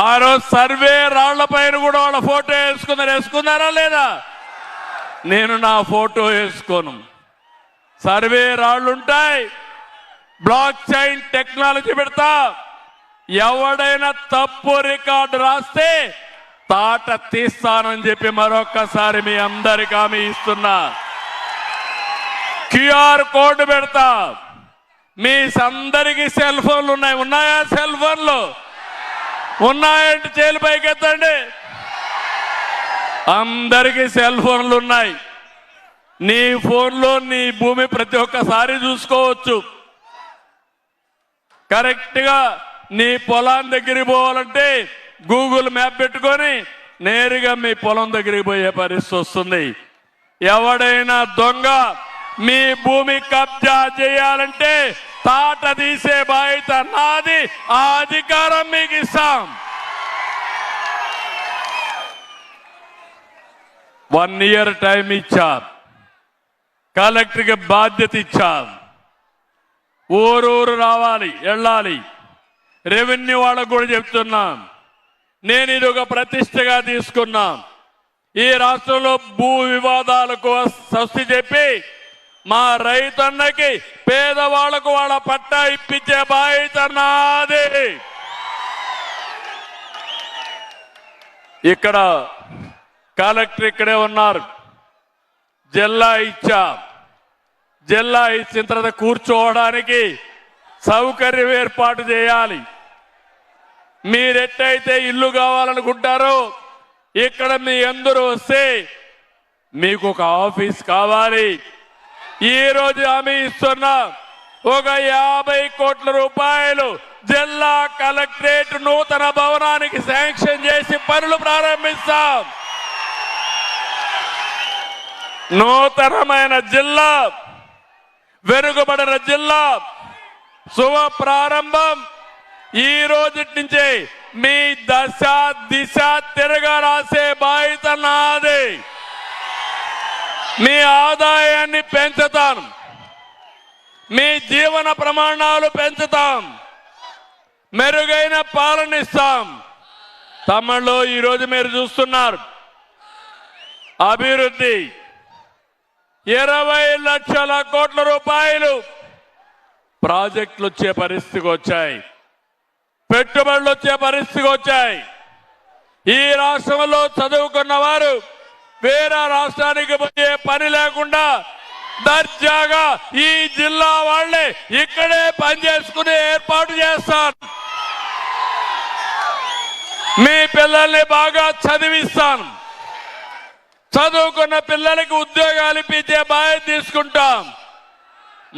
ఆ రోజు సర్వే రాళ్ల పైన కూడా వాళ్ళ ఫోటో వేసుకున్నారా లేదా? నేను నా ఫోటో వేసుకోను. సర్వే రాళ్లుంటాయి, బ్లాక్ చైన్ టెక్నాలజీ పెడతా. ఎవడైనా తప్పు రికార్డు రాస్తే తాట తీస్తానని చెప్పి మరొక్కసారి మీ అందరికీ హామీ ఇస్తున్నా. క్యూఆర్ కోడ్ పెడతా. మీ అందరికీ సెల్ ఫోన్లు ఉన్నాయా? సెల్ ఫోన్లు ఉన్నాయంటే చేలు పైకెత్తండి. అందరికీ సెల్ ఫోన్లు ఉన్నాయి. నీ ఫోన్లో నీ భూమి ప్రతి ఒక్కసారి చూసుకోవచ్చు. కరెక్ట్ గా నీ పొలాన్ని దగ్గరికి పోవాలంటే గూగుల్ మ్యాప్ పెట్టుకొని నేరుగా మీ పొలం దగ్గరికి పోయే పరిస్థితి వస్తుంది. ఎవడైనా దొంగ మీ భూమి కబ్జా చేయాలంటే తాట తీసే బాధ్యత నాది. ఆ అధికారం మీకు ఇస్తాం. 1 year టైం ఇచ్చాం. కలెక్టర్కి బాధ్యత ఇచ్చాం. ఊరూరు రావాలి, వెళ్ళాలి. రెవెన్యూ వాళ్ళకు కూడా చెప్తున్నాం. నేను ఇది ఒక ప్రతిష్టగా తీసుకున్నాం. ఈ రాష్ట్రంలో భూ వివాదాలకు స్వస్తి చెప్పి మా రైతన్నకి పేదవాళ్లకు వాళ్ళ పట్టా ఇప్పించే బాధ్యత నాది. ఇక్కడ కలెక్టర్ ఇక్కడే ఉన్నారు. జిల్లా ఇచ్చాం. జిల్లా ఇచ్చిన తర్వాత కూర్చోవడానికి సౌకర్యం ఏర్పాటు చేయాలి. మీరెట్టయితే ఇల్లు కావాలనుకుంటారో ఇక్కడ మీ అందరూ వస్తే మీకు ఒక ఆఫీస్ కావాలి. ఈ రోజు హామీ ఇస్తున్నా. ఒక 50 కోట్ల రూపాయలు జిల్లా కలెక్టరేట్ నూతన భవనానికి శాంక్షన్ చేసి పనులు ప్రారంభిస్తాం. నూతనమైన జిల్లా, వెనుకబడిన జిల్లా శుభ ప్రారంభం. ఈ రోజు నుంచే మీ దశ దిశ తిరగా రాసే బాధ్యత నాది. మీ ఆదాయాన్ని పెంచుతాం. మీ జీవన ప్రమాణాలు పెంచుతాం. మెరుగైన పాలన ఇస్తాం. తమిళలో ఈరోజు మీరు చూస్తున్నారు అభివృద్ధి 20 లక్షల కోట్ల రూపాయలు ప్రాజెక్టులు వచ్చే పరిస్థితికి వచ్చాయి. పెట్టుబడులు వచ్చే పరిస్థితికి వచ్చాయి. ఈ రాష్ట్రంలో చదువుకున్న వారు వేరే రాష్ట్రానికి పోయే పని లేకుండా దర్జాగా ఈ జిల్లా వాళ్ళే ఇక్కడే పనిచేసుకునే ఏర్పాటు చేస్తాను. మీ పిల్లల్ని బాగా చదివిస్తాను. చదువుకున్న పిల్లలకి ఉద్యోగాలు ఇప్పించే బాధ్యత తీసుకుంటాం.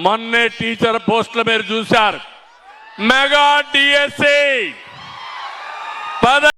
మొన్నే టీచర్ పోస్టులు మీరు చూశారు. Mega DSC